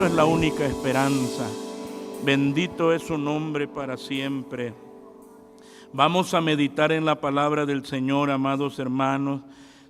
Es la única esperanza. Bendito es su nombre para siempre. Vamos a meditar en la palabra del Señor, amados hermanos.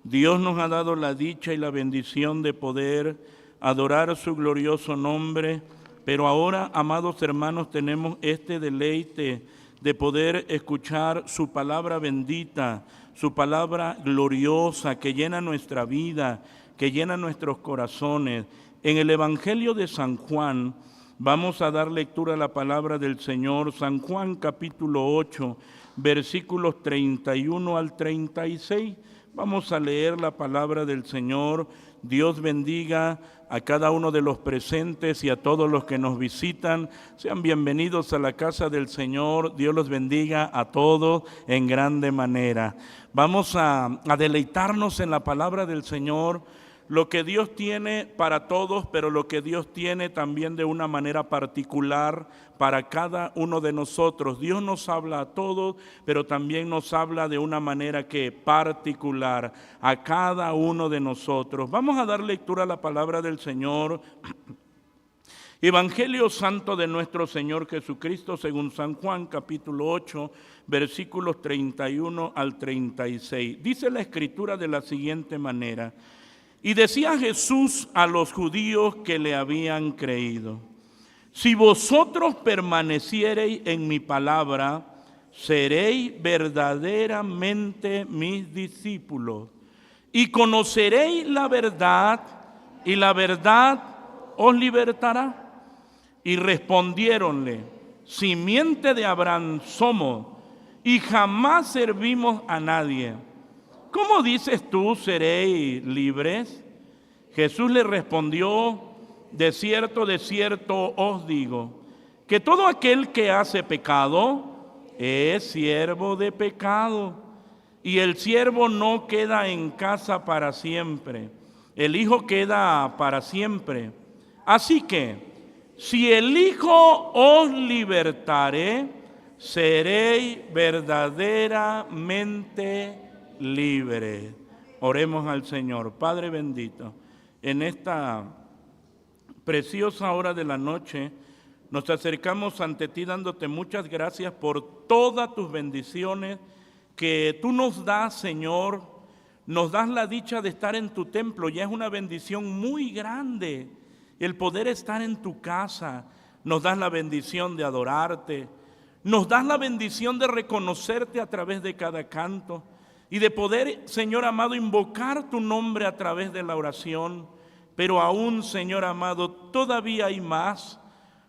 Dios nos ha dado la dicha y la bendición de poder adorar su glorioso nombre, pero ahora, amados hermanos, tenemos este deleite de poder escuchar su palabra bendita, su palabra gloriosa que llena nuestra vida, que llena nuestros corazones. En el Evangelio de San Juan vamos a dar lectura a la palabra del Señor. San Juan capítulo 8, versículos 31 al 36. Vamos a leer la palabra del Señor. Dios bendiga a cada uno de los presentes y a todos los que nos visitan. Sean bienvenidos a la casa del Señor. Dios los bendiga a todos en grande manera. Vamos a deleitarnos en la palabra del Señor. Lo que Dios tiene para todos, pero lo que Dios tiene también de una manera particular para cada uno de nosotros. Dios nos habla a todos, pero también nos habla de una manera que particular a cada uno de nosotros. Vamos a dar lectura a la palabra del Señor. Evangelio Santo de nuestro Señor Jesucristo según San Juan capítulo 8, versículos 31 al 36. Dice la Escritura de la siguiente manera: y decía Jesús a los judíos que le habían creído: si vosotros permaneciereis en mi palabra, seréis verdaderamente mis discípulos, y conoceréis la verdad, y la verdad os libertará. Y respondiéronle: simiente de Abraham somos, y jamás servimos a nadie. ¿Cómo dices tú, seréis libres? Jesús le respondió: de cierto os digo, que todo aquel que hace pecado es siervo de pecado. Y el siervo no queda en casa para siempre, el Hijo queda para siempre. Así que, si el Hijo os libertare, seréis verdaderamente libre. Oremos al Señor. Padre bendito, en esta preciosa hora de la noche nos acercamos ante ti dándote muchas gracias por todas tus bendiciones que tú nos das, Señor. Nos das la dicha de estar en tu templo. Ya es una bendición muy grande el poder estar en tu casa. Nos das la bendición de adorarte. Nos das la bendición de reconocerte a través de cada canto y de poder, Señor amado, invocar tu nombre a través de la oración. Pero aún, Señor amado, todavía hay más,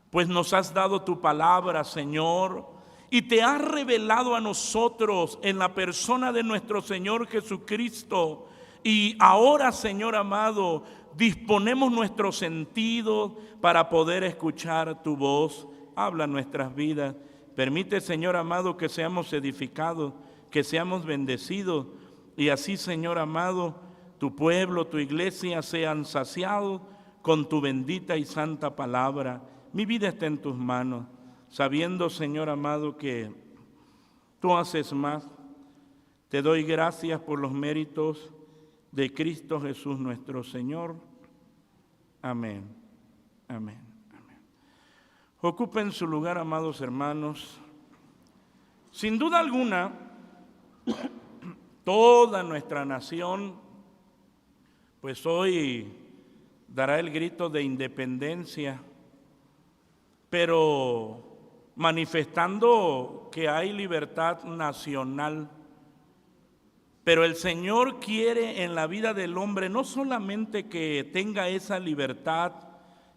pues nos has dado tu palabra, Señor, y te has revelado a nosotros en la persona de nuestro Señor Jesucristo. Y ahora, Señor amado, disponemos nuestros sentidos para poder escuchar tu voz. Habla nuestras vidas. Permite, Señor amado, que seamos edificados, que seamos bendecidos, y así, Señor amado, tu pueblo, tu iglesia sean saciados con tu bendita y santa palabra. Mi vida está en tus manos, sabiendo, Señor amado, que tú haces más. Te doy gracias por los méritos de Cristo Jesús nuestro Señor. Amén, amén, amén. Ocupen su lugar, amados hermanos. Sin duda alguna, toda nuestra nación, pues hoy dará el grito de independencia, pero manifestando que hay libertad nacional. Pero el Señor quiere en la vida del hombre no solamente que tenga esa libertad,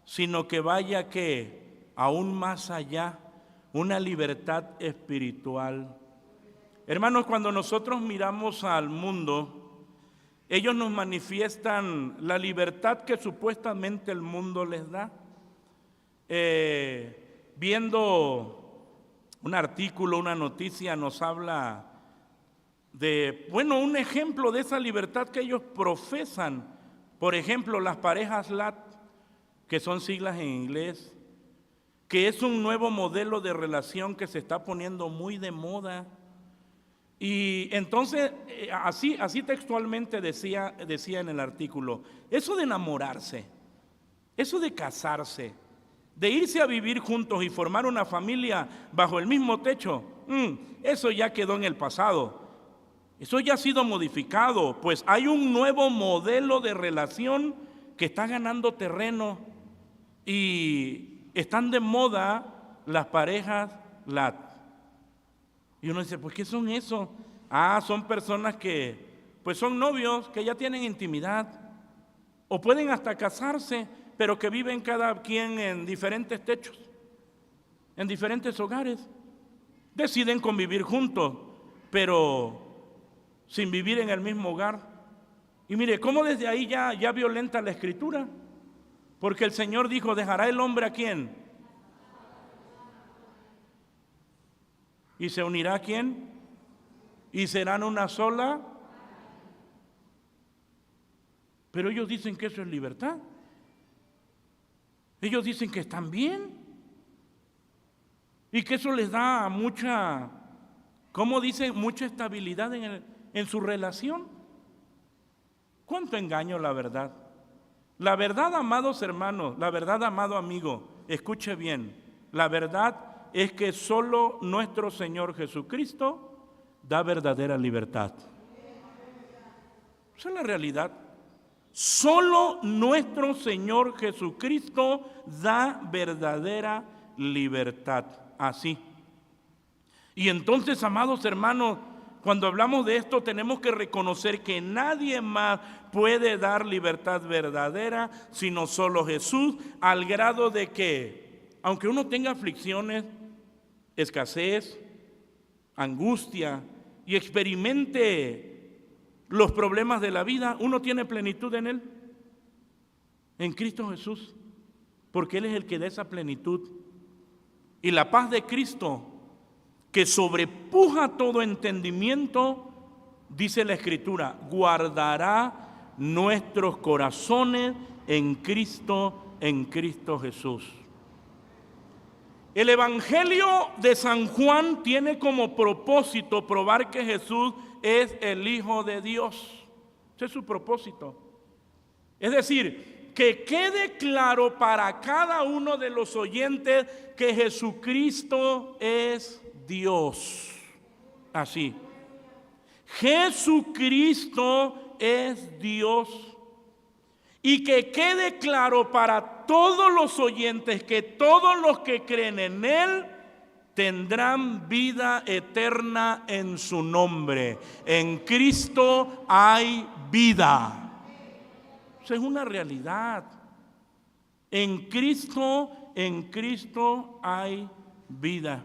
sino que vaya que aún más allá, una libertad espiritual. Hermanos, cuando nosotros miramos al mundo, ellos nos manifiestan la libertad que supuestamente el mundo les da. Viendo un artículo, una noticia, nos habla de, un ejemplo de esa libertad que ellos profesan. Por ejemplo, las parejas LAT, que son siglas en inglés, que es un nuevo modelo de relación que se está poniendo muy de moda. Y entonces, así textualmente decía en el artículo, eso de enamorarse, Eso de casarse, de irse a vivir juntos y formar una familia bajo el mismo techo, eso ya quedó en el pasado. Eso ya ha sido modificado, pues hay un nuevo modelo de relación que está ganando terreno y están de moda las parejas LAT. Y uno dice, pues ¿qué son eso? Son personas que pues son novios, que ya tienen intimidad, o pueden hasta casarse, pero que viven cada quien en diferentes techos, en diferentes hogares. Deciden convivir juntos, pero sin vivir en el mismo hogar. Y mire, cómo desde ahí ya violenta la Escritura, porque el Señor dijo, ¿dejará el hombre a quién? ¿Y se unirá a quién? ¿Y serán una sola? Pero ellos dicen que eso es libertad. Ellos dicen que están bien y que eso les da mucha, ¿cómo dicen? Mucha estabilidad en su relación. ¿Cuánto engaño la verdad? La verdad, amados hermanos, la verdad, amado amigo, escuche bien, la verdad es que solo nuestro Señor Jesucristo da verdadera libertad. Esa es la realidad. Solo nuestro Señor Jesucristo da verdadera libertad. Así. Y entonces, amados hermanos, cuando hablamos de esto tenemos que reconocer que nadie más puede dar libertad verdadera sino solo Jesús, al grado de que, aunque uno tenga aflicciones, escasez, angustia y experimente los problemas de la vida, uno tiene plenitud en Él, en Cristo Jesús, porque Él es el que da esa plenitud. Y la paz de Cristo, que sobrepuja todo entendimiento, dice la Escritura, guardará nuestros corazones en Cristo Jesús. El Evangelio de San Juan tiene como propósito probar que Jesús es el Hijo de Dios. Ese es su propósito. Es decir, que quede claro para cada uno de los oyentes que Jesucristo es Dios. Así. Jesucristo es Dios. Y que quede claro para todos los oyentes que todos los que creen en Él tendrán vida eterna en su nombre. En Cristo hay vida. Eso es una realidad. En Cristo hay vida.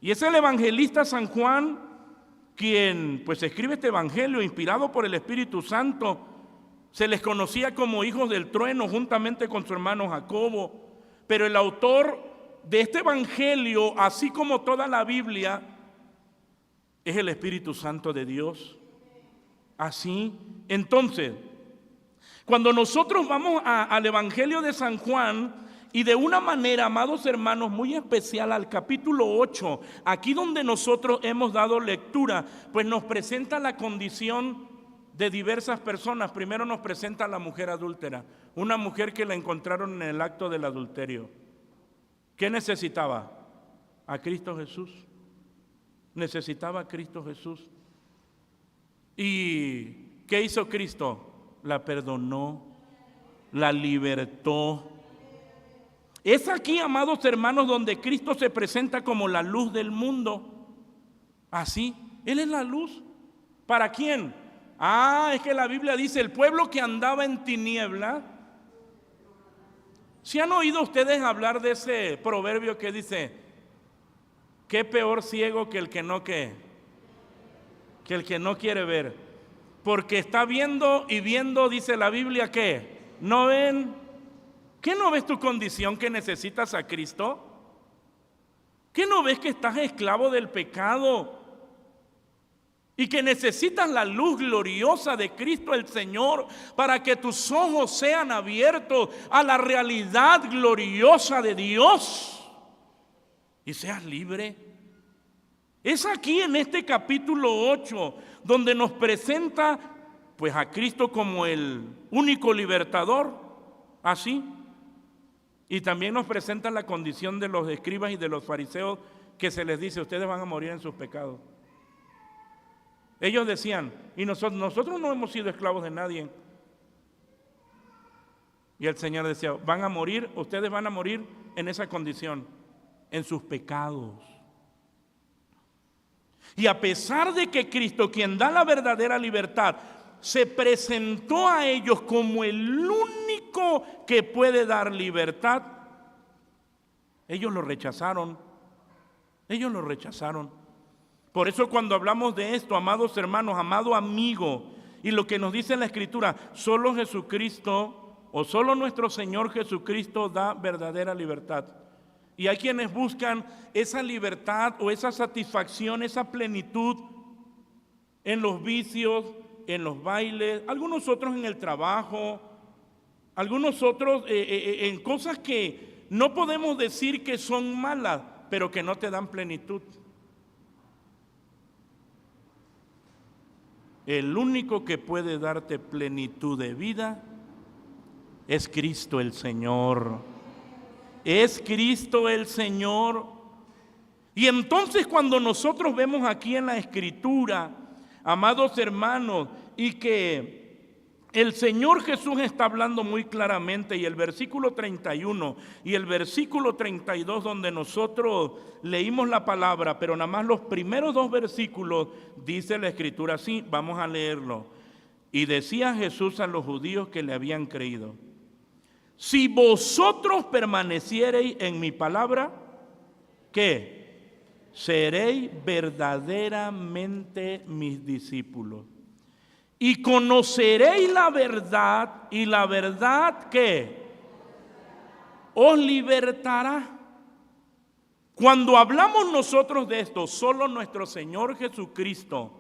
Y es el evangelista San Juan quien pues escribe este evangelio inspirado por el Espíritu Santo. Se les conocía como hijos del trueno juntamente con su hermano Jacobo. Pero el autor de este evangelio, así como toda la Biblia, es el Espíritu Santo de Dios. Así, entonces, cuando nosotros vamos al evangelio de San Juan, y de una manera, amados hermanos, muy especial al capítulo 8, aquí donde nosotros hemos dado lectura, pues nos presenta la condición de diversas personas. Primero nos presenta a la mujer adúltera, una mujer que la encontraron en el acto del adulterio. ¿Qué necesitaba? A Cristo Jesús. Necesitaba a Cristo Jesús. ¿Y qué hizo Cristo? La perdonó, la libertó. Es aquí, amados hermanos, donde Cristo se presenta como la luz del mundo. Así, Él es la luz. ¿Para quién? Es que la Biblia dice, el pueblo que andaba en tiniebla. ¿Sí han oído ustedes hablar de ese proverbio que dice, qué peor ciego que el que no quiere ver? Porque está viendo y viendo, dice la Biblia, ¿qué? ¿No ven? ¿Qué no ves tu condición que necesitas a Cristo? ¿Qué no ves que estás esclavo del pecado? Y que necesitas la luz gloriosa de Cristo el Señor para que tus ojos sean abiertos a la realidad gloriosa de Dios y seas libre. Es aquí en este capítulo 8 donde nos presenta pues a Cristo como el único libertador. Así, Y también nos presentan la condición de los escribas y de los fariseos, que se les dice: ustedes van a morir en sus pecados. Ellos decían: y nosotros no hemos sido esclavos de nadie. Y el Señor decía: van a morir, ustedes van a morir en esa condición, en sus pecados. Y a pesar de que Cristo, quien da la verdadera libertad, se presentó a ellos como el único que puede dar libertad, ellos lo rechazaron. Ellos lo rechazaron. Por eso cuando hablamos de esto, amados hermanos, amado amigo, y lo que nos dice la Escritura, solo Jesucristo o solo nuestro Señor Jesucristo da verdadera libertad. Y hay quienes buscan esa libertad o esa satisfacción, esa plenitud en los vicios, en los bailes, algunos otros en el trabajo, algunos otros en cosas que no podemos decir que son malas, pero que no te dan plenitud. El único que puede darte plenitud de vida es Cristo el Señor. Es Cristo el Señor. Y entonces cuando nosotros vemos aquí en la Escritura, amados hermanos, y que el Señor Jesús está hablando muy claramente, y el versículo 31 y el versículo 32 donde nosotros leímos la palabra, pero nada más los primeros dos versículos, dice la Escritura así, vamos a leerlo. Y decía Jesús a los judíos que le habían creído: si vosotros permaneciereis en mi palabra, ¿qué? Seréis verdaderamente mis discípulos. Y conoceréis la verdad, y la verdad, ¿qué? Os libertará. Cuando hablamos nosotros de esto, solo nuestro Señor Jesucristo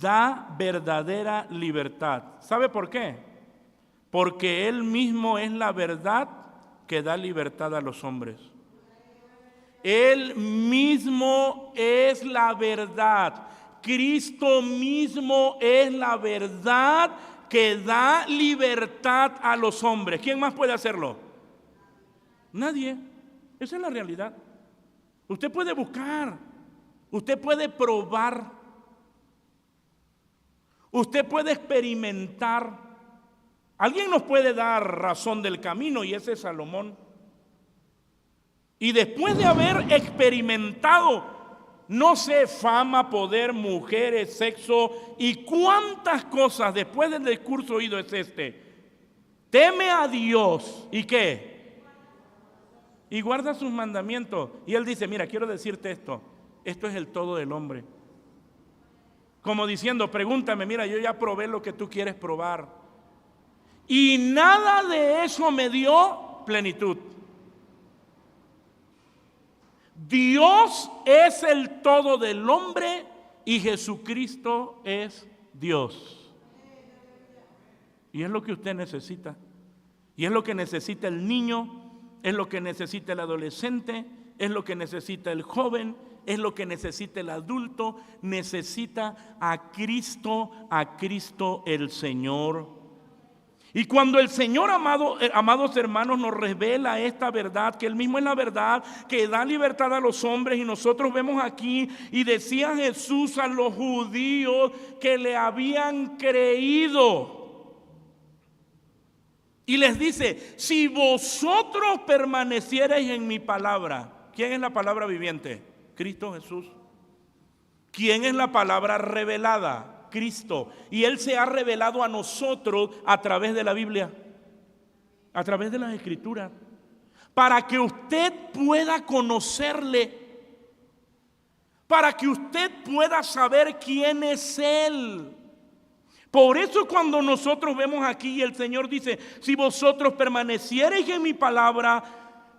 da verdadera libertad. ¿Sabe por qué? Porque Él mismo es la verdad que da libertad a los hombres. Él mismo es la verdad. Cristo mismo es la verdad que da libertad a los hombres. ¿Quién más puede hacerlo? Nadie. Esa es la realidad. Usted puede buscar, usted puede probar, usted puede experimentar. Alguien nos puede dar razón del camino, y ese es Salomón. Y después de haber experimentado, no sé, fama, poder, mujeres, sexo y cuántas cosas, después del discurso oído es este: teme a Dios, ¿y qué? Y guarda sus mandamientos. Y él dice: mira, quiero decirte esto es el todo del hombre. Como diciendo: pregúntame, mira, yo ya probé lo que tú quieres probar, y nada de eso me dio plenitud. Dios es el todo del hombre y Jesucristo es Dios. Y es lo que usted necesita. Y es lo que necesita el niño, es lo que necesita el adolescente, es lo que necesita el joven, es lo que necesita el adulto. Necesita a Cristo el Señor. Y cuando el Señor, amados hermanos, nos revela esta verdad, que Él mismo es la verdad que da libertad a los hombres, y nosotros vemos aquí, y decía Jesús a los judíos que le habían creído, y les dice: si vosotros permaneciereis en mi palabra. ¿Quién es la palabra viviente? Cristo Jesús. ¿Quién es la palabra revelada? Cristo. Y Él se ha revelado a nosotros a través de la Biblia, a través de las Escrituras, para que usted pueda conocerle, para que usted pueda saber quién es Él. Por eso cuando nosotros vemos aquí, el Señor dice: si vosotros permaneciereis en mi palabra,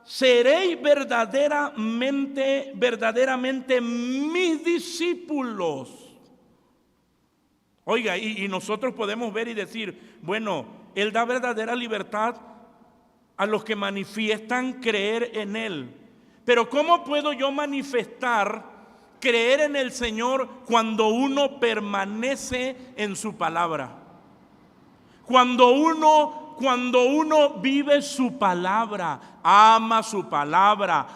seréis verdaderamente mis discípulos. Oiga, y nosotros podemos ver y decir: bueno, Él da verdadera libertad a los que manifiestan creer en Él. Pero ¿cómo puedo yo manifestar creer en el Señor cuando uno permanece en su palabra? Cuando uno cuando uno vive su palabra, ama su palabra,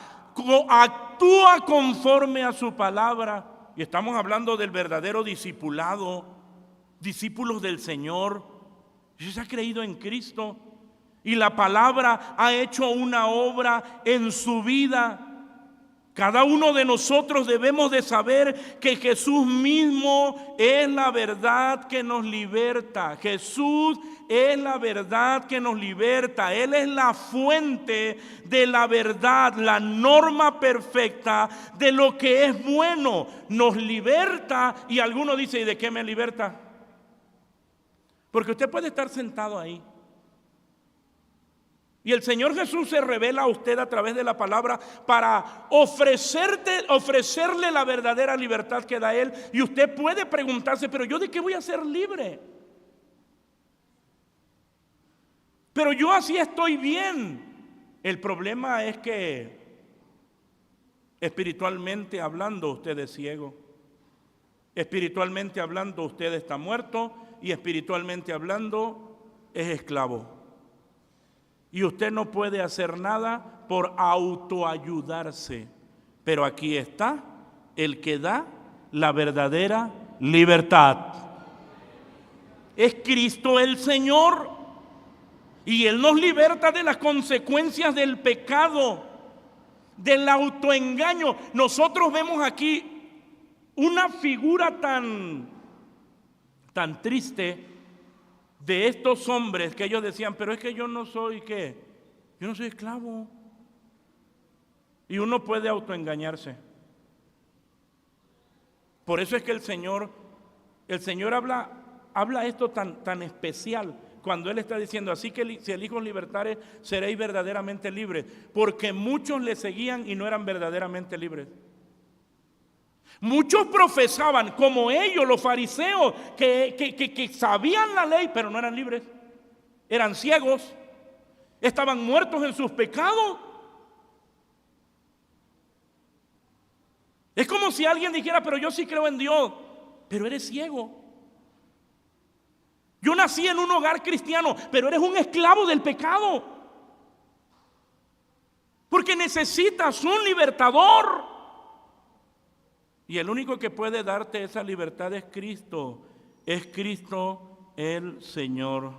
actúa conforme a su palabra. Y estamos hablando del verdadero discipulado, discípulos del Señor. Jesús ha creído en Cristo y la palabra ha hecho una obra en su vida. Cada uno de nosotros debemos de saber que Jesús mismo es la verdad que nos liberta. Jesús es la verdad que nos liberta. Él es la fuente de la verdad, la norma perfecta de lo que es bueno. Nos liberta y alguno dice, ¿y de qué me liberta? Porque usted puede estar sentado ahí y el Señor Jesús se revela a usted a través de la palabra para ofrecerle la verdadera libertad que da Él. Y usted puede preguntarse, pero ¿yo de qué voy a ser libre? Pero yo así estoy bien. El problema es que espiritualmente hablando usted es ciego. Espiritualmente hablando usted está muerto y espiritualmente hablando es esclavo. Y usted no puede hacer nada por autoayudarse. Pero aquí está el que da la verdadera libertad. Es Cristo el Señor. Y Él nos liberta de las consecuencias del pecado, del autoengaño. Nosotros vemos aquí una figura tan triste de estos hombres que ellos decían, pero es que yo no soy, ¿qué? Yo no soy esclavo. Y uno puede autoengañarse. Por eso es que el Señor habla esto tan especial cuando Él está diciendo, así que si el Hijo os libertare, seréis verdaderamente libres. Porque muchos le seguían y no eran verdaderamente libres. Muchos profesaban, como ellos, los fariseos, que sabían la ley, pero no eran libres. Eran ciegos, estaban muertos en sus pecados. Es como si alguien dijera, pero yo sí creo en Dios, pero eres ciego. Yo nací en un hogar cristiano, pero eres un esclavo del pecado. Porque necesitas un libertador. Y el único que puede darte esa libertad es Cristo el Señor.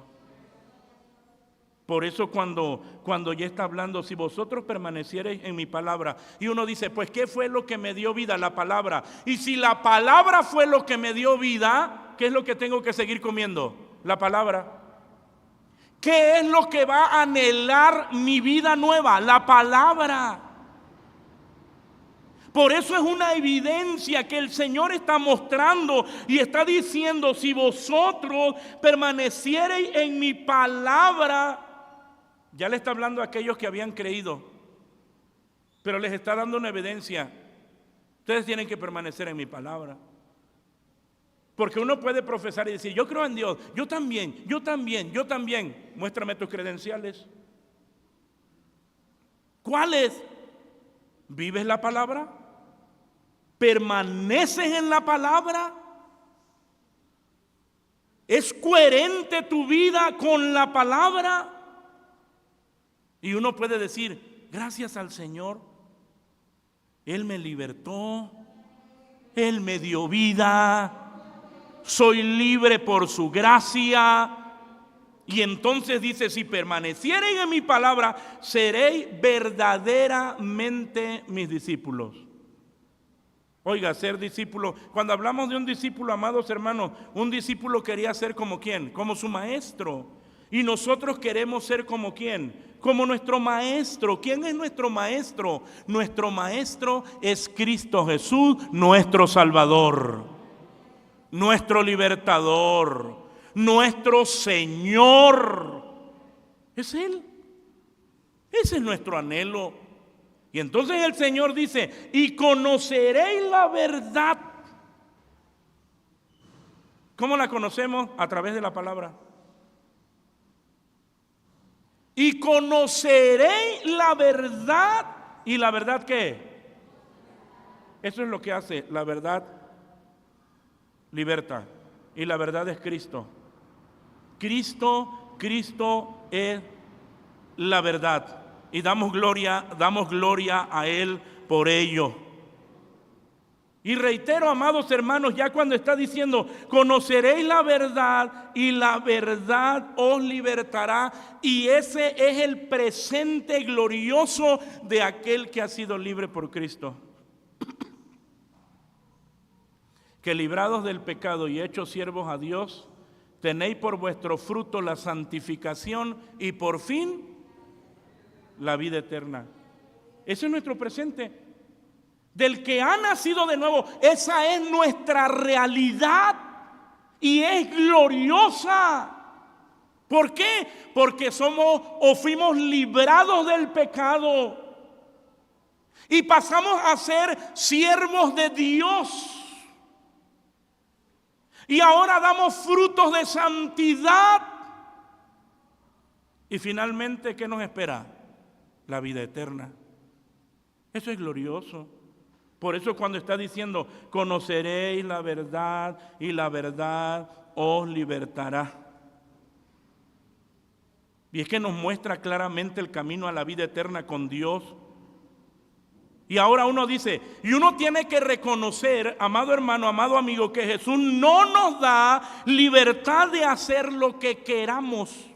Por eso cuando ya está hablando, si vosotros permaneciereis en mi palabra, y uno dice, pues ¿qué fue lo que me dio vida? La palabra. Y si la palabra fue lo que me dio vida, ¿qué es lo que tengo que seguir comiendo? La palabra. ¿Qué es lo que va a anhelar mi vida nueva? La palabra. Por eso es una evidencia que el Señor está mostrando y está diciendo, si vosotros permaneciereis en mi palabra, ya le está hablando a aquellos que habían creído, pero les está dando una evidencia. Ustedes tienen que permanecer en mi palabra. Porque uno puede profesar y decir, yo creo en Dios, yo también. Muéstrame tus credenciales. ¿Cuáles? ¿Vives la palabra? ¿Permaneces en la palabra? ¿Es coherente tu vida con la palabra? Y uno puede decir, gracias al Señor, Él me libertó, Él me dio vida, soy libre por su gracia. Y entonces dice, si permanecieren en mi palabra, seréis verdaderamente mis discípulos. Oiga, ser discípulo, cuando hablamos de un discípulo, amados hermanos, un discípulo quería ser como ¿quién? Como su maestro. Y nosotros queremos ser como ¿quién? Como nuestro maestro. ¿Quién es nuestro maestro? Nuestro maestro es Cristo Jesús, nuestro Salvador, nuestro libertador, nuestro Señor. Es Él. Ese es nuestro anhelo. Y entonces el Señor dice, y conoceréis la verdad. ¿Cómo la conocemos? A través de la palabra. Y conoceréis la verdad. ¿Y la verdad qué? Eso es lo que hace. La verdad liberta. Y la verdad es Cristo. Cristo Cristo es la verdad. Y damos gloria a Él por ello. Y reitero, amados hermanos, ya cuando está diciendo, conoceréis la verdad y la verdad os libertará. Y ese es el presente glorioso de aquel que ha sido libre por Cristo. Que librados del pecado y hechos siervos a Dios, tenéis por vuestro fruto la santificación y por fin la vida eterna. Ese es nuestro presente. Del que ha nacido de nuevo, esa es nuestra realidad y es gloriosa. ¿Por qué? Porque somos o fuimos librados del pecado y pasamos a ser siervos de Dios. Y ahora damos frutos de santidad. Y finalmente, ¿qué nos espera? La vida eterna. Eso es glorioso. Por eso cuando está diciendo, conoceréis la verdad y la verdad os libertará. Y es que nos muestra claramente el camino a la vida eterna con Dios. Y ahora uno dice, y uno tiene que reconocer, amado hermano, amado amigo, que Jesús no nos da libertad de hacer lo que queramos.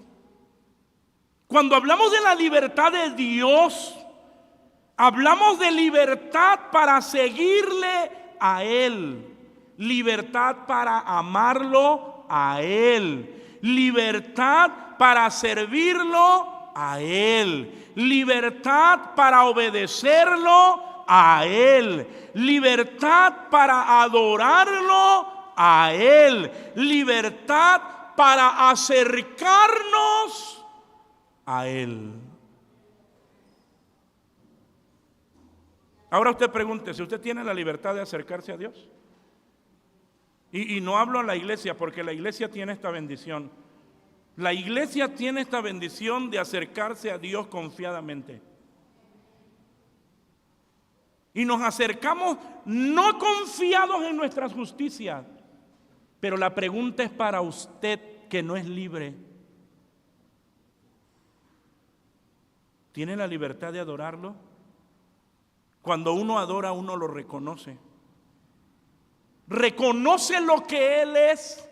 Cuando hablamos de la libertad de Dios, hablamos de libertad para seguirle a Él, libertad para amarlo a Él, libertad para servirlo a Él, libertad para obedecerlo a Él, libertad para adorarlo a Él, libertad para acercarnos a Él. Ahora usted pregunte, si usted tiene la libertad de acercarse a Dios. Y no hablo a la iglesia, porque la iglesia tiene esta bendición. La iglesia tiene esta bendición de acercarse a Dios confiadamente. Y nos acercamos no confiados en nuestras justicias. Pero la pregunta es para usted que no es libre. ¿Tiene la libertad de adorarlo? Cuando uno adora, uno lo reconoce. Reconoce lo que Él es.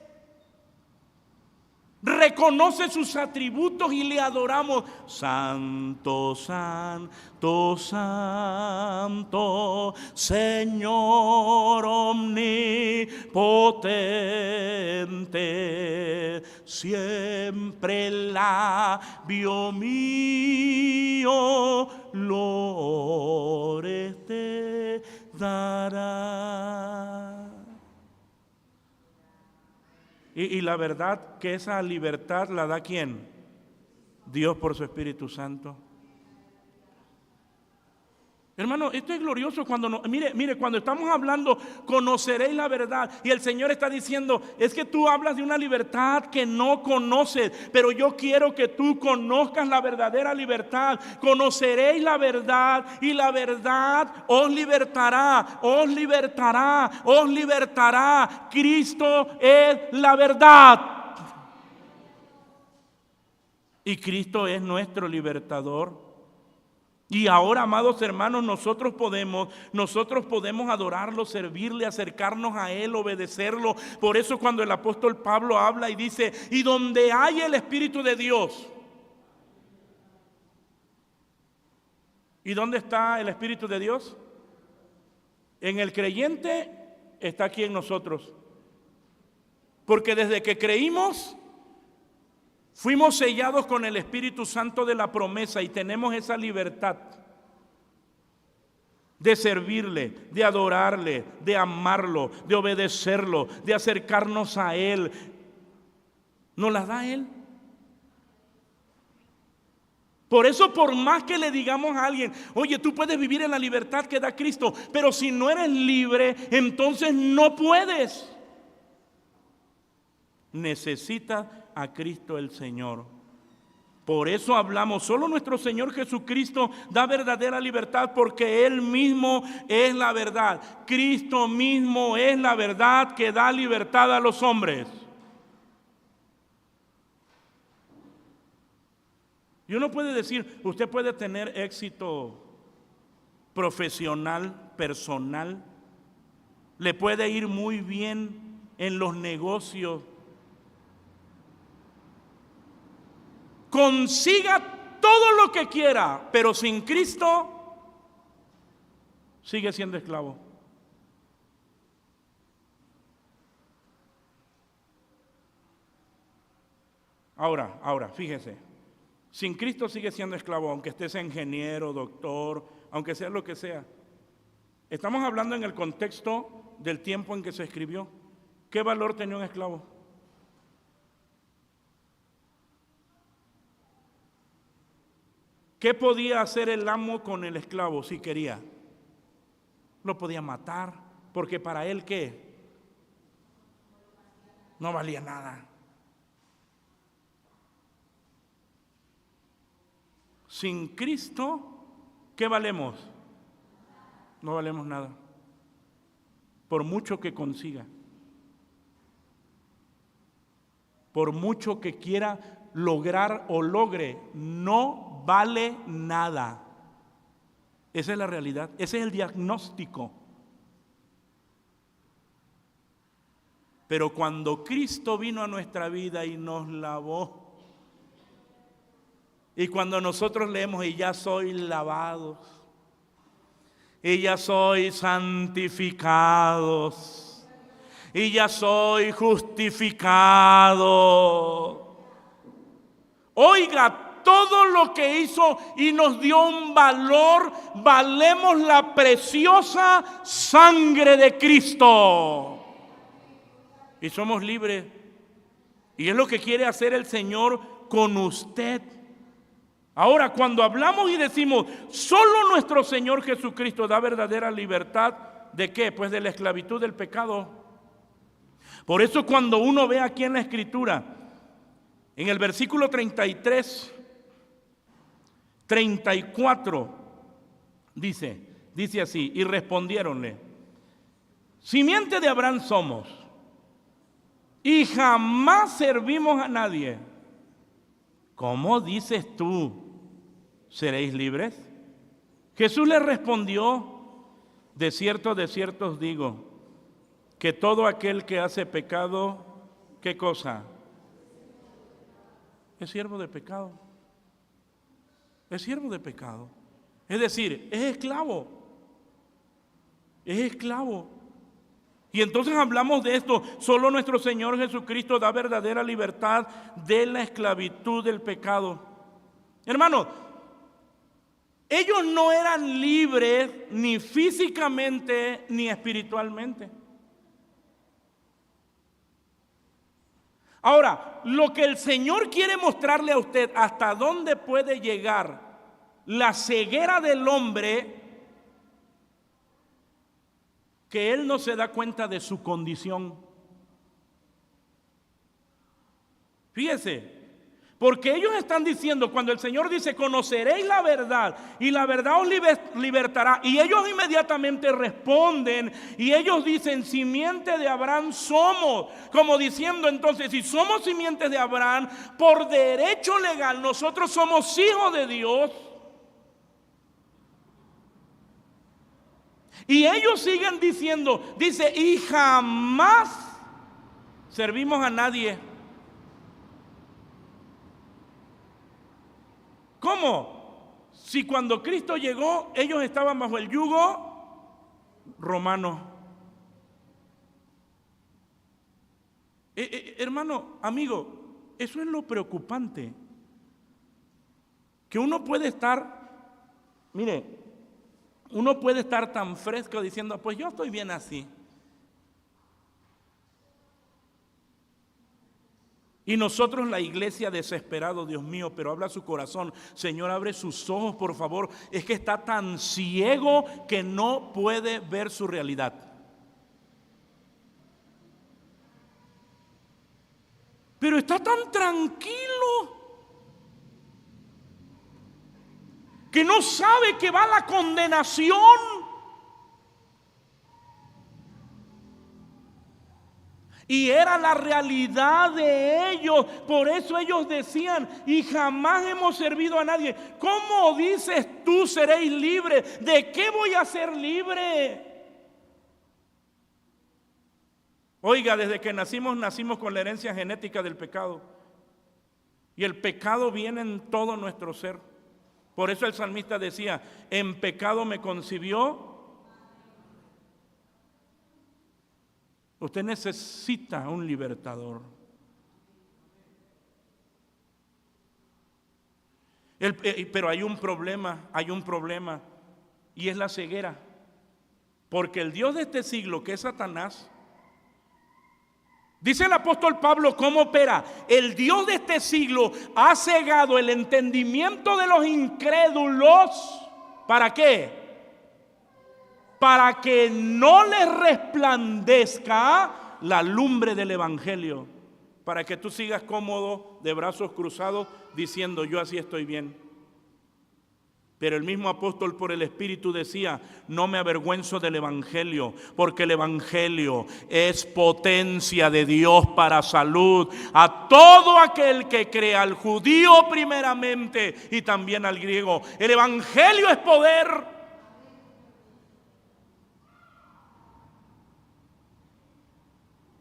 Reconoce sus atributos y le adoramos. Santo, santo, santo, Señor omnipotente, siempre el labio mío loores te dará. Y la verdad que esa libertad la da ¿quién? Dios por su Espíritu Santo. Hermano, esto es glorioso cuando mire, cuando estamos hablando, conoceréis la verdad. Y el Señor está diciendo, es que tú hablas de una libertad que no conoces, pero yo quiero que tú conozcas la verdadera libertad. Conoceréis la verdad y la verdad os libertará, os libertará, os libertará. Cristo es la verdad. Y Cristo es nuestro libertador. Y ahora, amados hermanos, nosotros podemos adorarlo, servirle, acercarnos a Él, obedecerlo. Por eso cuando el apóstol Pablo habla y dice, y donde hay el Espíritu de Dios. ¿Y dónde está el Espíritu de Dios? En el creyente está aquí en nosotros. Porque desde que creímos, fuimos sellados con el Espíritu Santo de la promesa y tenemos esa libertad de servirle, de adorarle, de amarlo, de obedecerlo, de acercarnos a Él. ¿Nos la da Él? Por eso, por más que le digamos a alguien, oye, tú puedes vivir en la libertad que da Cristo, pero si no eres libre, entonces no puedes. Necesitas a Cristo el Señor. Por eso hablamos, solo nuestro Señor Jesucristo da verdadera libertad, porque Él mismo es la verdad. Cristo mismo es la verdad que da libertad a los hombres. Y uno puede decir, usted puede tener éxito profesional, personal, le puede ir muy bien en los negocios, consiga todo lo que quiera, pero sin Cristo sigue siendo esclavo. Ahora, fíjese, sin Cristo sigue siendo esclavo, aunque estés ingeniero, doctor, aunque sea lo que sea. Estamos hablando en el contexto del tiempo en que se escribió. ¿Qué valor tenía un esclavo? ¿Qué podía hacer el amo con el esclavo si quería? Lo podía matar, porque para él, ¿qué? No valía nada. Sin Cristo, ¿qué valemos? No valemos nada, por mucho que consiga, por mucho que quiera lograr o logre, no vale nada. Esa es la realidad, ese es el diagnóstico. Pero cuando Cristo vino a nuestra vida y nos lavó, y cuando nosotros leemos, y ya soy lavados, y ya soy santificados, y ya soy justificado. Oiga, todo lo que hizo y nos dio un valor, valemos la preciosa sangre de Cristo. Y somos libres. Y es lo que quiere hacer el Señor con usted. Ahora, cuando hablamos y decimos, solo nuestro Señor Jesucristo da verdadera libertad, ¿de qué? Pues de la esclavitud del pecado. Por eso cuando uno ve aquí en la Escritura, en el versículo 33, 34, dice así, y respondiéronle, simiente de Abraham somos, y jamás servimos a nadie. ¿Cómo dices tú, seréis libres? Jesús le respondió, de cierto os digo, que todo aquel que hace pecado, ¿qué cosa? Es siervo de pecado. Es siervo de pecado. Es decir, es esclavo. Es esclavo. Y entonces hablamos de esto, solo nuestro Señor Jesucristo da verdadera libertad de la esclavitud del pecado. Hermano, ellos no eran libres ni físicamente ni espiritualmente. Ahora, lo que el Señor quiere mostrarle a usted, hasta dónde puede llegar la ceguera del hombre, que él no se da cuenta de su condición. Fíjese, porque ellos están diciendo, cuando el Señor dice, conoceréis la verdad y la verdad os libertará, y ellos inmediatamente responden y ellos dicen, simiente de Abraham somos, como diciendo entonces, si somos simientes de Abraham, por derecho legal nosotros somos hijos de Dios. Y ellos siguen diciendo, dice, y jamás servimos a nadie. ¿Cómo? Si cuando Cristo llegó, ellos estaban bajo el yugo romano. Hermano, amigo, eso es lo preocupante. Que uno puede estar, mire, uno puede estar tan fresco diciendo, pues yo estoy bien así. Y nosotros, la iglesia, desesperado, Dios mío, pero habla su corazón. Señor, abre sus ojos, por favor. Es que está tan ciego que no puede ver su realidad. Pero está tan tranquilo que no sabe que va a la condenación. Y era la realidad de ellos. Por eso ellos decían: y jamás hemos servido a nadie. ¿Cómo dices tú seréis libres? ¿De qué voy a ser libre? Oiga, desde que nacimos con la herencia genética del pecado. Y el pecado viene en todo nuestro ser. Por eso el salmista decía: en pecado me concibió. Usted necesita un libertador. Pero hay un problema, y es la ceguera. Porque el Dios de este siglo, que es Satanás, dice el apóstol Pablo cómo opera. El Dios de este siglo ha cegado el entendimiento de los incrédulos. ¿Para qué? Para que no les resplandezca la lumbre del evangelio. Para que tú sigas cómodo, de brazos cruzados, diciendo: yo así estoy bien. Pero el mismo apóstol por el Espíritu decía: no me avergüenzo del evangelio, porque el evangelio es potencia de Dios para salud a todo aquel que crea, al judío primeramente y también al griego. El evangelio es poder.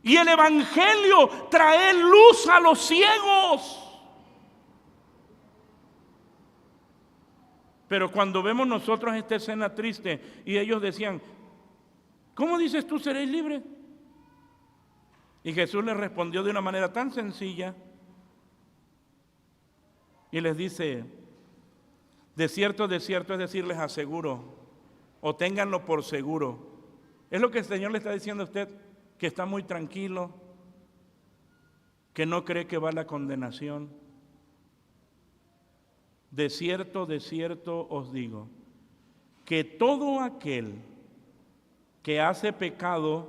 Y el evangelio trae luz a los ciegos. Pero cuando vemos nosotros esta escena triste, y ellos decían: ¿cómo dices tú seréis libres? Y Jesús les respondió de una manera tan sencilla y les dice: de cierto, es decir, les aseguro, o ténganlo por seguro. Es lo que el Señor le está diciendo a usted, que está muy tranquilo, que no cree que va a la condenación. De cierto os digo, que todo aquel que hace pecado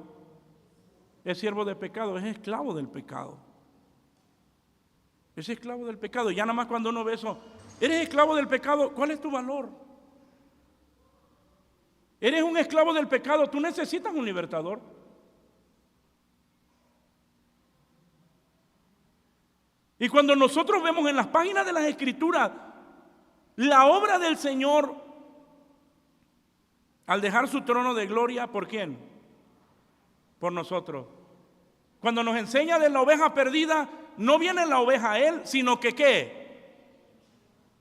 es siervo de pecado, es esclavo del pecado. Es esclavo del pecado. Y ya nada más cuando uno ve eso: eres esclavo del pecado, ¿cuál es tu valor? Eres un esclavo del pecado, tú necesitas un libertador. Y cuando nosotros vemos en las páginas de las Escrituras la obra del Señor al dejar su trono de gloria, ¿por quién? Por nosotros. Cuando nos enseña de la oveja perdida, no viene la oveja a Él, sino que ¿qué?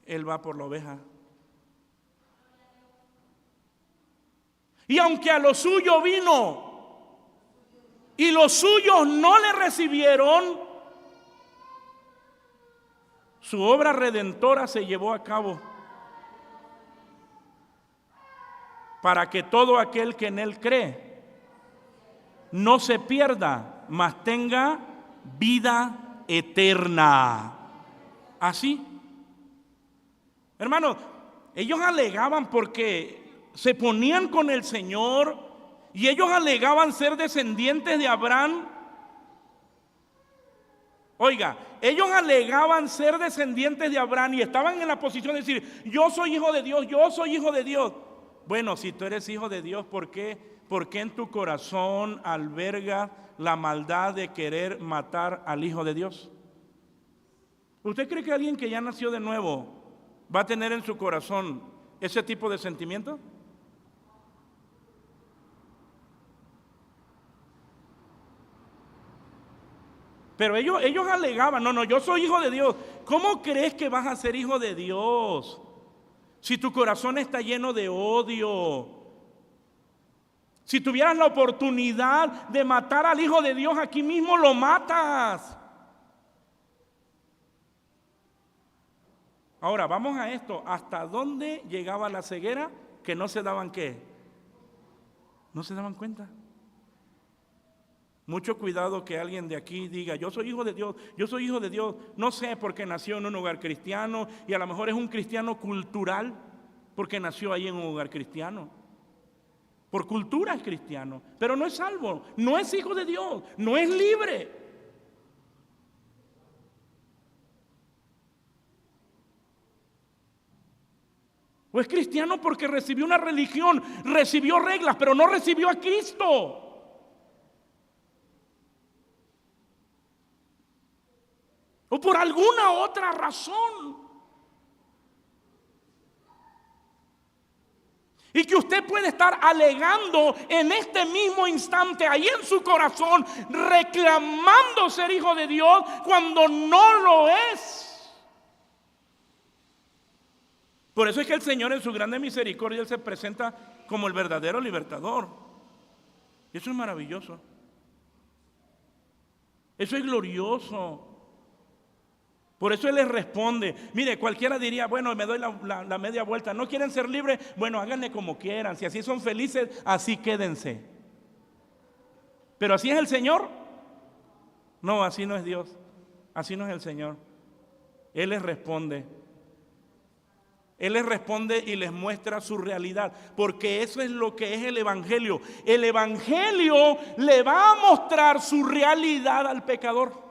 Él va por la oveja. Y aunque a lo suyo vino y los suyos no le recibieron, su obra redentora se llevó a cabo para que todo aquel que en Él cree no se pierda, mas tenga vida eterna. Así. Hermanos, ellos alegaban porque se ponían con el Señor y ellos alegaban ser descendientes de Abraham. Oiga, ellos alegaban ser descendientes de Abraham y estaban en la posición de decir: yo soy hijo de Dios, yo soy hijo de Dios. Bueno, si tú eres hijo de Dios, ¿por qué en tu corazón alberga la maldad de querer matar al Hijo de Dios? ¿Usted cree que alguien que ya nació de nuevo va a tener en su corazón ese tipo de sentimiento? Pero ellos alegaban: no, yo soy hijo de Dios. ¿Cómo crees que vas a ser hijo de Dios si tu corazón está lleno de odio? Si tuvieras la oportunidad de matar al Hijo de Dios aquí mismo, lo matas. Ahora, vamos a esto. ¿Hasta dónde llegaba la ceguera? Que no se daban ¿qué? No se daban cuenta. Mucho cuidado que alguien de aquí diga: yo soy hijo de Dios, yo soy hijo de Dios. No sé, porque nació en un hogar cristiano, y a lo mejor es un cristiano cultural, porque nació ahí en un hogar cristiano. Por cultura es cristiano, pero no es salvo, no es hijo de Dios, no es libre. O es cristiano porque recibió una religión, recibió reglas, pero no recibió a Cristo. o por alguna otra razón. Y que usted puede estar alegando en este mismo instante, ahí en su corazón, reclamando ser hijo de Dios cuando no lo es. Por eso es que el Señor en su grande misericordia Él se presenta como el verdadero libertador. Y eso es maravilloso. Eso es glorioso. Por eso Él les responde. Mire, cualquiera diría, bueno, me doy la media vuelta. ¿No quieren ser libres? Bueno, háganle como quieran. Si así son felices, así quédense. ¿Pero así es el Señor? No, así no es Dios. Así no es el Señor. Él les responde. Él les responde y les muestra su realidad. Porque eso es lo que es el Evangelio. El Evangelio le va a mostrar su realidad al pecador.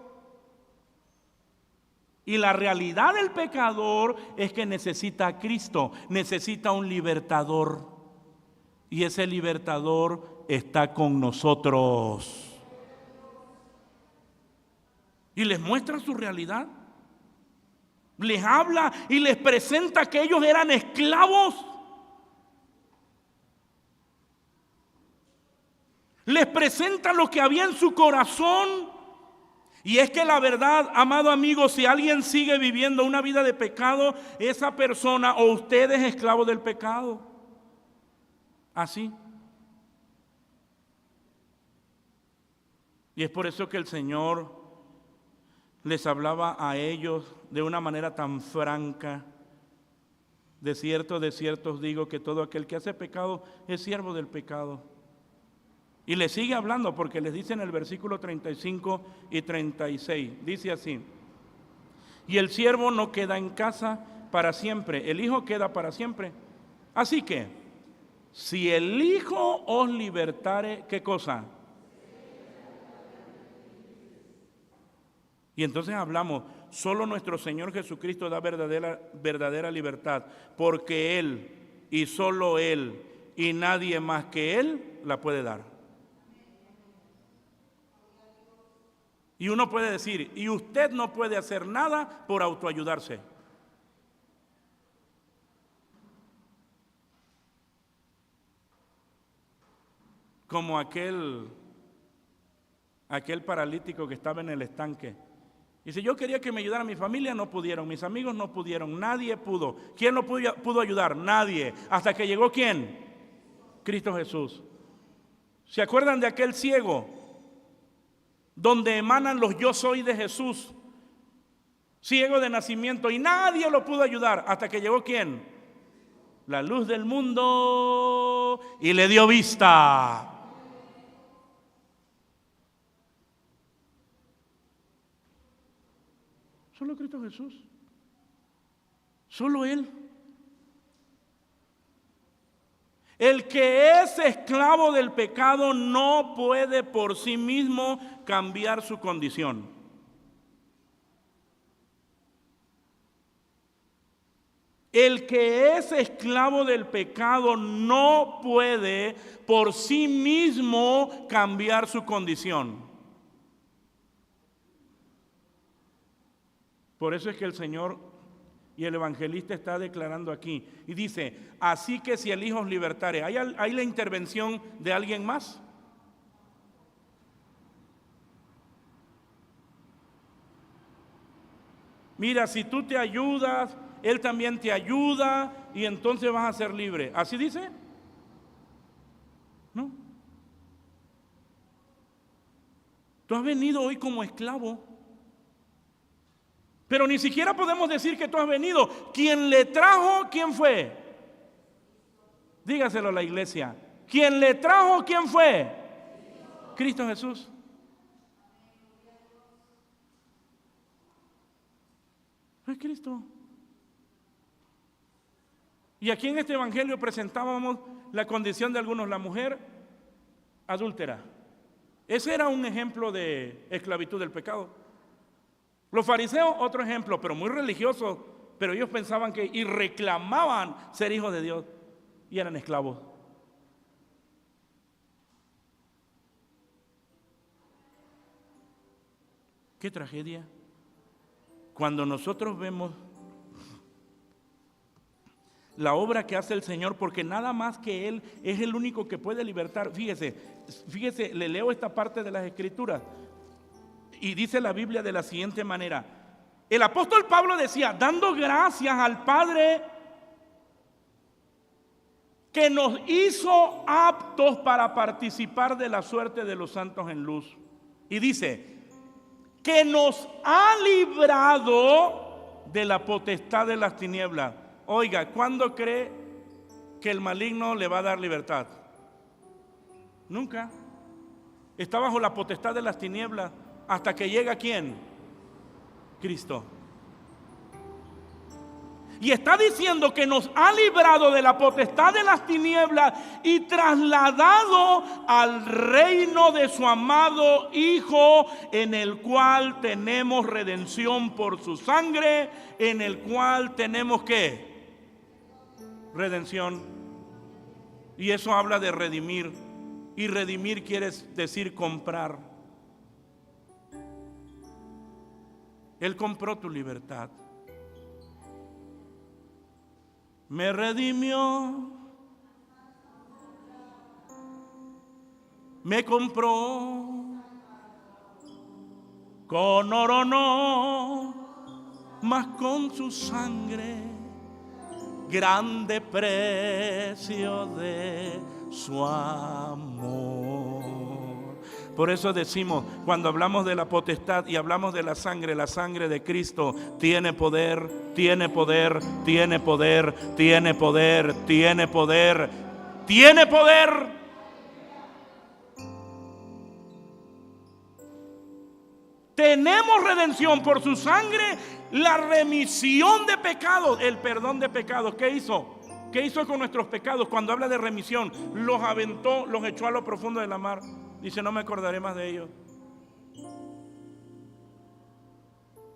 Y la realidad del pecador es que necesita a Cristo, necesita un libertador. Y ese libertador está con nosotros. Y les muestra su realidad. Les habla y les presenta que ellos eran esclavos. Les presenta lo que había en su corazón. Y es que la verdad, amado amigo, si alguien sigue viviendo una vida de pecado, esa persona o usted es esclavo del pecado. Así. Y es por eso que el Señor les hablaba a ellos de una manera tan franca. De cierto os digo que todo aquel que hace pecado es siervo del pecado. Y le sigue hablando porque les dice en el versículo 35 y 36, dice así: y el siervo no queda en casa para siempre, el Hijo queda para siempre. Así que, si el Hijo os libertare, ¿qué cosa? Y entonces hablamos, solo nuestro Señor Jesucristo da verdadera libertad, porque Él y solo Él y nadie más que Él la puede dar. Y uno puede decir, y usted no puede hacer nada por autoayudarse. Como aquel paralítico que estaba en el estanque. Dice, yo quería que me ayudara mi familia, no pudieron, mis amigos no pudieron, nadie pudo. ¿Quién lo pudo ayudar? Nadie. Hasta que llegó ¿quién? Cristo Jesús. ¿Se acuerdan de aquel ciego? Donde emanan los yo soy de Jesús, ciego de nacimiento, y nadie lo pudo ayudar hasta que llegó ¿quién? La luz del mundo, y le dio vista. Solo Cristo Jesús, solo Él. El que es esclavo del pecado no puede por sí mismo cambiar su condición. El que es esclavo del pecado no puede por sí mismo cambiar su condición. Por eso es que el Señor y el evangelista está declarando aquí y dice, así que si el Hijo os libertare, ¿hay la intervención de alguien más? Mira, si tú te ayudas, Él también te ayuda y entonces vas a ser libre. ¿Así dice? No. Tú has venido hoy como esclavo. Pero ni siquiera podemos decir que tú has venido. ¿Quién le trajo? ¿Quién fue? Dígaselo a la iglesia. ¿Quién le trajo? ¿Quién fue? Cristo Jesús. Fue Cristo. Y aquí en este evangelio presentábamos la condición de algunos, la mujer adúltera. Ese era un ejemplo de esclavitud del pecado. Los fariseos, otro ejemplo, pero muy religiosos, pero ellos pensaban que y reclamaban ser hijos de Dios y eran esclavos. ¡Qué tragedia! Cuando nosotros vemos la obra que hace el Señor, porque nada más que Él es el único que puede libertar. Fíjese, le leo esta parte de las Escrituras y dice la Biblia de la siguiente manera. El apóstol Pablo decía, dando gracias al Padre que nos hizo aptos para participar de la suerte de los santos en luz. Y dice, que nos ha librado de la potestad de las tinieblas. Oiga, ¿cuándo cree que el maligno le va a dar libertad? Nunca. Está bajo la potestad de las tinieblas hasta que llega ¿quién? Cristo. Y está diciendo que nos ha librado de la potestad de las tinieblas y trasladado al reino de su amado Hijo, en el cual tenemos redención por su sangre, en el cual tenemos ¿qué? Redención. Y eso habla de redimir. Y redimir quiere decir comprar. Él compró tu libertad. Me redimió, me compró, con oro no, mas con su sangre, grande precio de su amor. Por eso decimos, cuando hablamos de la potestad y hablamos de la sangre de Cristo tiene poder, tiene poder, tiene poder, tiene poder, tiene poder, tiene poder. Tenemos redención por su sangre, la remisión de pecados, el perdón de pecados. ¿Qué hizo? ¿Qué hizo con nuestros pecados? Cuando habla de remisión, los aventó, los echó a lo profundo de la mar. Dice, no me acordaré más de ellos.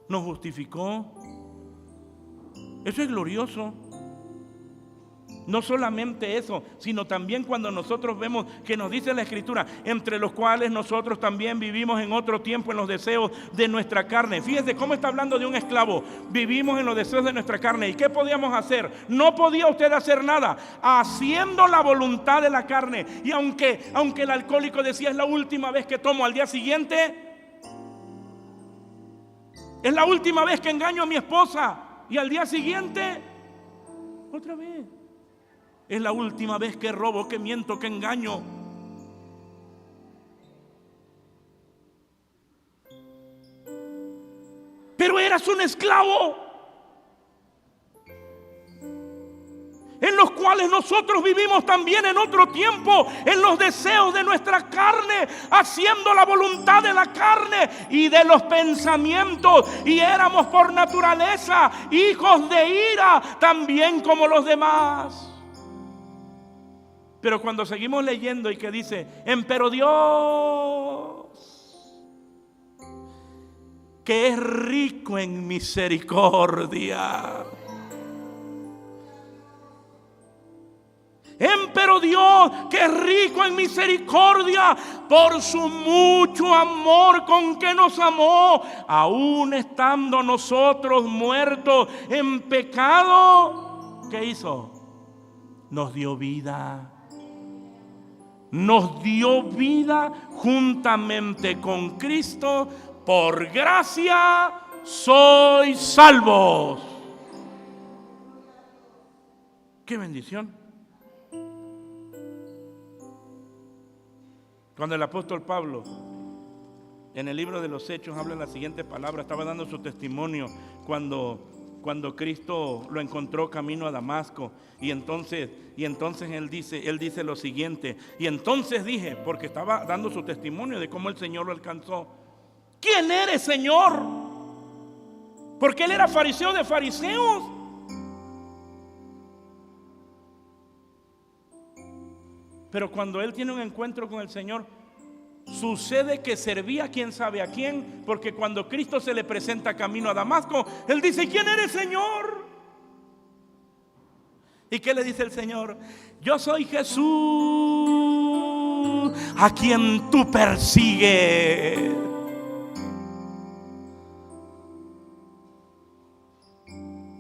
Nos justificó. Eso es glorioso. No solamente eso, sino también cuando nosotros vemos que nos dice la Escritura, entre los cuales nosotros también vivimos en otro tiempo en los deseos de nuestra carne. Fíjese cómo está hablando de un esclavo. Vivimos en los deseos de nuestra carne. ¿Y qué podíamos hacer? No podía usted hacer nada, haciendo la voluntad de la carne. Y aunque el alcohólico decía, es la última vez que tomo, al día siguiente, es la última vez que engaño a mi esposa, y al día siguiente, otra vez. Es la última vez que robo, que miento, que engaño. Pero eras un esclavo, en los cuales nosotros vivimos también en otro tiempo, en los deseos de nuestra carne, haciendo la voluntad de la carne y de los pensamientos, y éramos por naturaleza hijos de ira, también como los demás. Pero cuando seguimos leyendo y que dice, empero Dios, que es rico en misericordia. Empero Dios, que es rico en misericordia, por su mucho amor con que nos amó, aún estando nosotros muertos en pecado, ¿qué hizo? Nos dio vida. Nos dio vida juntamente con Cristo. Por gracia sois salvos. ¡Qué bendición! Cuando el apóstol Pablo en el libro de los Hechos habla la siguiente palabra, estaba dando su testimonio cuando Cristo lo encontró camino a Damasco, y entonces él dice lo siguiente: y entonces dije, porque estaba dando su testimonio de cómo el Señor lo alcanzó, ¿quién eres, Señor? Porque él era fariseo de fariseos. Pero cuando él tiene un encuentro con el Señor, sucede que servía quién sabe a quién, porque cuando Cristo se le presenta camino a Damasco, él dice, ¿quién eres, Señor? ¿Y qué le dice el Señor? Yo soy Jesús, a quien tú persigues.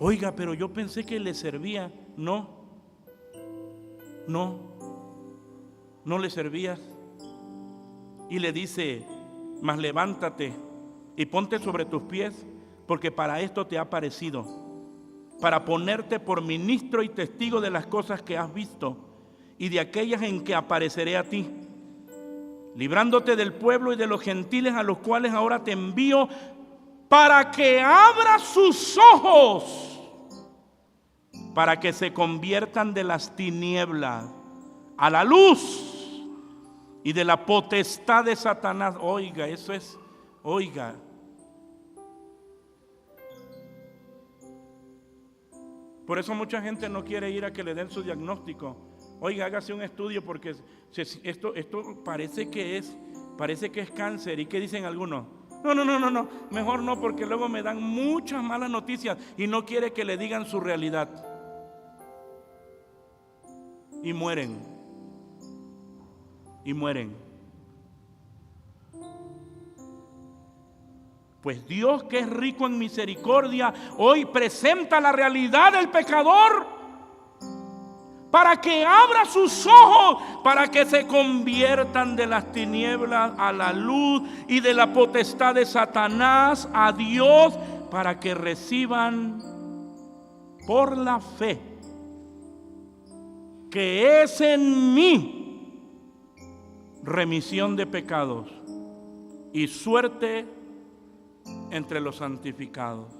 Oiga, pero yo pensé que le servía. No le servías. Y le dice: mas levántate y ponte sobre tus pies, porque para esto te ha aparecido, para ponerte por ministro y testigo de las cosas que has visto y de aquellas en que apareceré a ti, librándote del pueblo y de los gentiles a los cuales ahora te envío, para que abra sus ojos, para que se conviertan de las tinieblas a la luz y de la potestad de Satanás. Oiga, eso es, oiga. Por eso mucha gente no quiere ir a que le den su diagnóstico. Oiga, hágase un estudio porque esto parece que es cáncer. ¿Y qué dicen algunos? No, mejor no, porque luego me dan muchas malas noticias y no quiere que le digan su realidad. Y mueren. Pues Dios, que es rico en misericordia, hoy presenta la realidad del pecador para que abra sus ojos, para que se conviertan de las tinieblas a la luz y de la potestad de Satanás a Dios, para que reciban por la fe que es en mí remisión de pecados y suerte entre los santificados.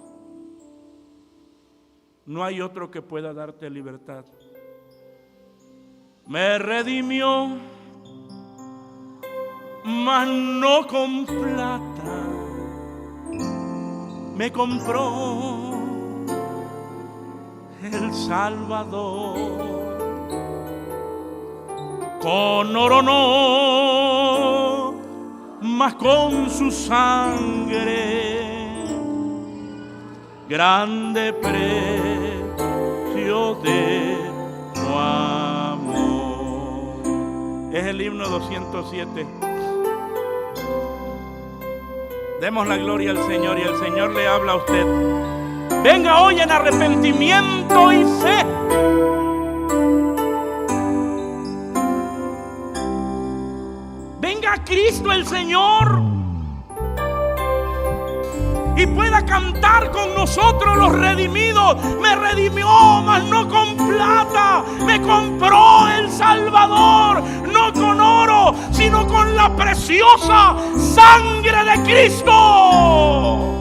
No hay otro que pueda darte libertad. Me redimió, mas no con plata. Me compró el Salvador. Con oro no, mas con su sangre, grande precio de su amor. Es el himno 207. Demos la gloria al Señor y el Señor le habla a usted. Venga hoy en arrepentimiento y fe. Venga a Cristo el Señor y pueda cantar con nosotros los redimidos. Me redimió, mas no con plata. Me compró el Salvador, no con oro, sino con la preciosa sangre de Cristo.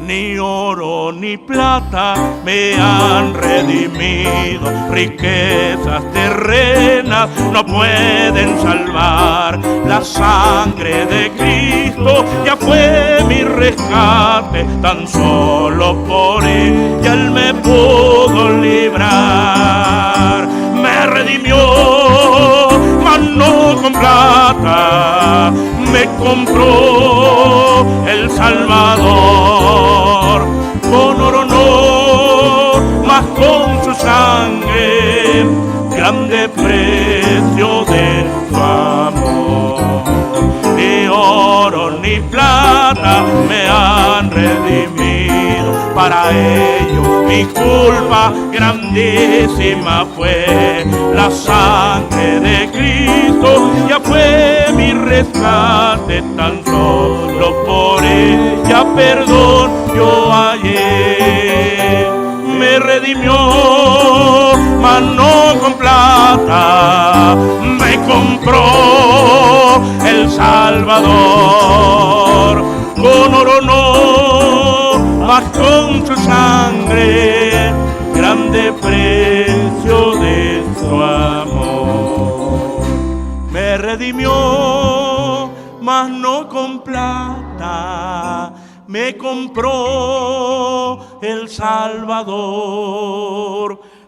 Ni oro ni plata me han redimido, riquezas terrenas no pueden salvar. La sangre de Cristo ya fue mi rescate, tan solo por ella Él me pudo librar. Me redimió, mas no con plata, me compró el Salvador. Con oro no, mas con su sangre, grande precio de su amor. Ni oro ni plata me han redimido, para ello mi culpa grandísima fue. La sangre de Cristo ya fue mi rescate, tan solo por ella perdón yo hallé. Me redimió, mas no con plata, me compró el Salvador. Con oro no, mas con su sangre, grande precio de su amor. Me redimió, mas no con plata, me compró el Salvador.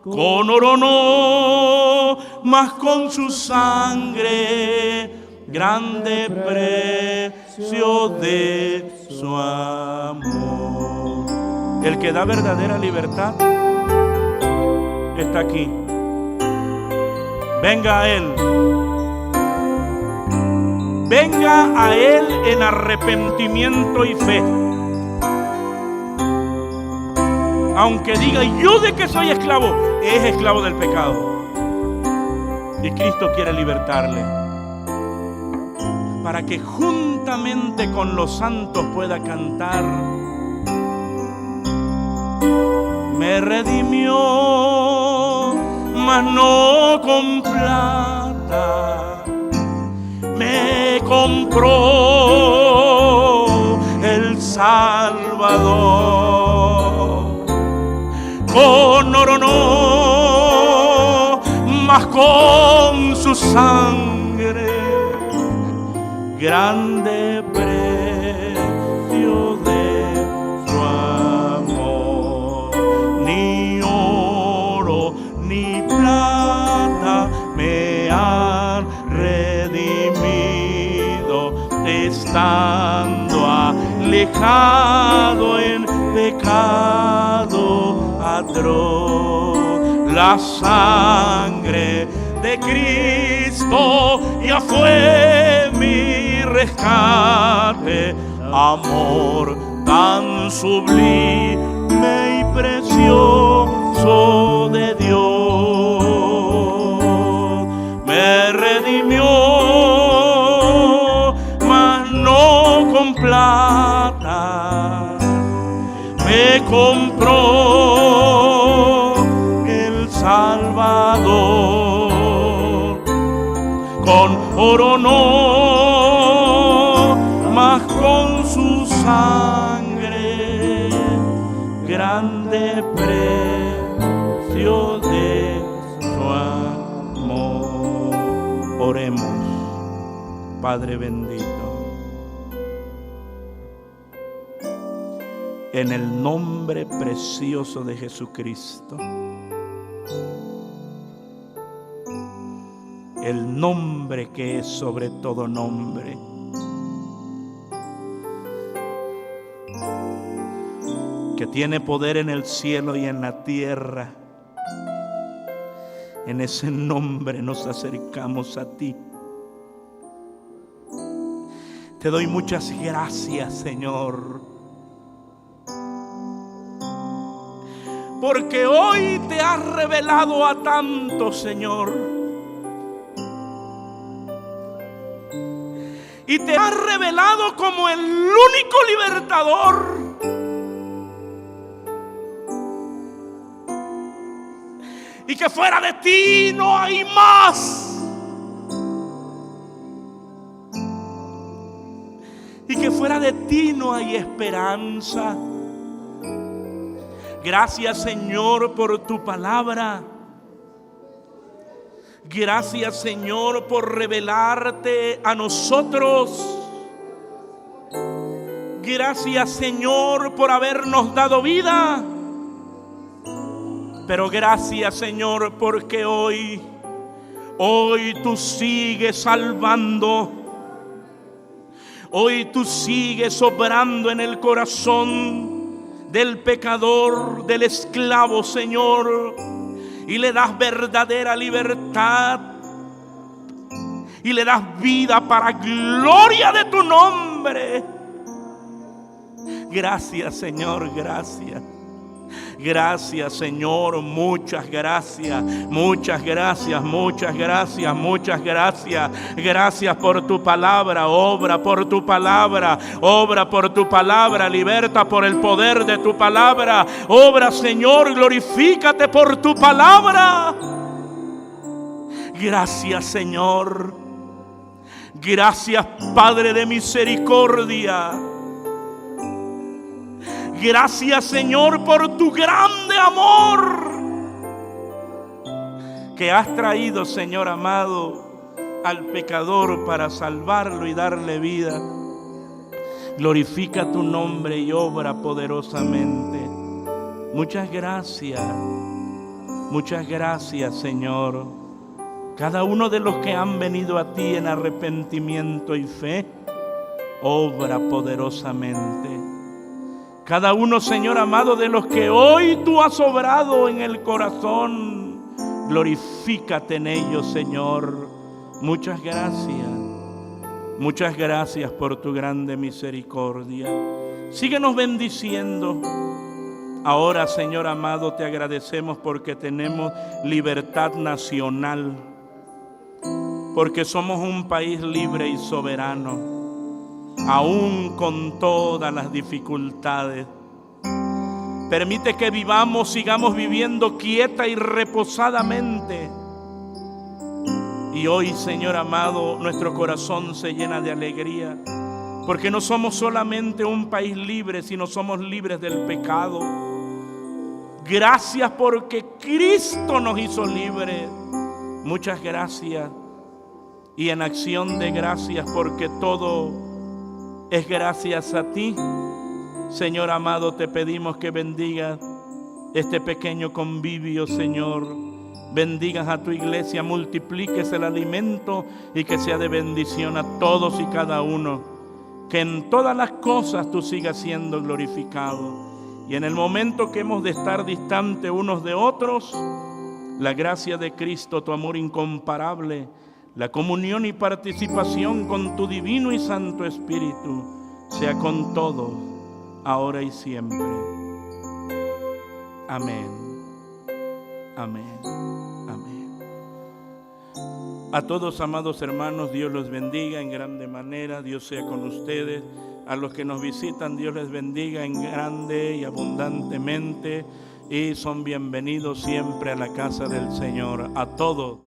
Con oro no, mas con su sangre, grande precio de su amor. El que da verdadera libertad está aquí. Venga a Él. Venga a Él en arrepentimiento y fe. aunque diga yo de que soy esclavo, es esclavo del pecado. Y Cristo quiere libertarle, para que juntamente con los santos pueda cantar: me redimió, mas no con plata, me compró el Salvador. Con oro no, mas con su sangre, grande precio de su amor. Ni oro ni plata me han redimido, estando alejado en pecado atroz. La sangre de Cristo ya fue mi rescate, amor tan sublime y precioso de Dios. Me redimió, mas no con plata, me compró el Salvador. Con oro no, mas con su sangre, grande precio de su amor. Oremos. Padre bendito, en el nombre precioso de Jesucristo, el nombre que es sobre todo nombre, que tiene poder en el cielo y en la tierra. En ese nombre nos acercamos a ti. Te doy muchas gracias, Señor, porque hoy te has revelado a tanto, Señor, y te has revelado como el único libertador. Y que fuera de ti no hay más. Y que fuera de ti no hay esperanza. Gracias, Señor, por tu palabra. Gracias, Señor, por revelarte a nosotros. Gracias, Señor, por habernos dado vida. Pero gracias, Señor, porque hoy tú sigues salvando. Hoy tú sigues obrando en el corazón del pecador, del esclavo, Señor, y le das verdadera libertad y le das vida para gloria de tu nombre. Gracias, Señor, gracias. Gracias, Señor, muchas gracias, muchas gracias, muchas gracias, muchas gracias. Gracias por tu palabra, obra por tu palabra, obra por tu palabra, liberta por el poder de tu palabra. Obra, Señor, glorifícate por tu palabra. Gracias, Señor. Gracias, Padre de misericordia. Gracias, Señor, por tu grande amor que has traído, Señor amado, al pecador para salvarlo y darle vida. Glorifica tu nombre y obra poderosamente. Muchas gracias, Señor. Cada uno de los que han venido a ti en arrepentimiento y fe, obra poderosamente. Cada uno, Señor amado, de los que hoy tú has obrado en el corazón, glorifícate en ellos, Señor. Muchas gracias por tu grande misericordia. Síguenos bendiciendo, Ahora, Señor amado, te agradecemos porque tenemos libertad nacional, porque somos un país libre y soberano, aún con todas las dificultades. Permite que sigamos viviendo quieta y reposadamente. Y hoy, Señor amado, nuestro corazón se llena de alegría, porque no somos solamente un país libre, sino somos libres del pecado. Gracias porque Cristo nos hizo libres. Muchas gracias. Y en acción de gracias, porque todo es gracias a ti, Señor amado, te pedimos que bendigas este pequeño convivio, Señor. Bendigas a tu iglesia, multipliques el alimento y que sea de bendición a todos y cada uno. Que en todas las cosas tú sigas siendo glorificado. Y en el momento que hemos de estar distantes unos de otros, la gracia de Cristo, tu amor incomparable, la comunión y participación con tu divino y santo Espíritu, sea con todos, ahora y siempre. Amén. Amén. Amén. A todos, amados hermanos, Dios los bendiga en grande manera. Dios sea con ustedes. A los que nos visitan, Dios les bendiga en grande y abundantemente. Y son bienvenidos siempre a la casa del Señor. A todos.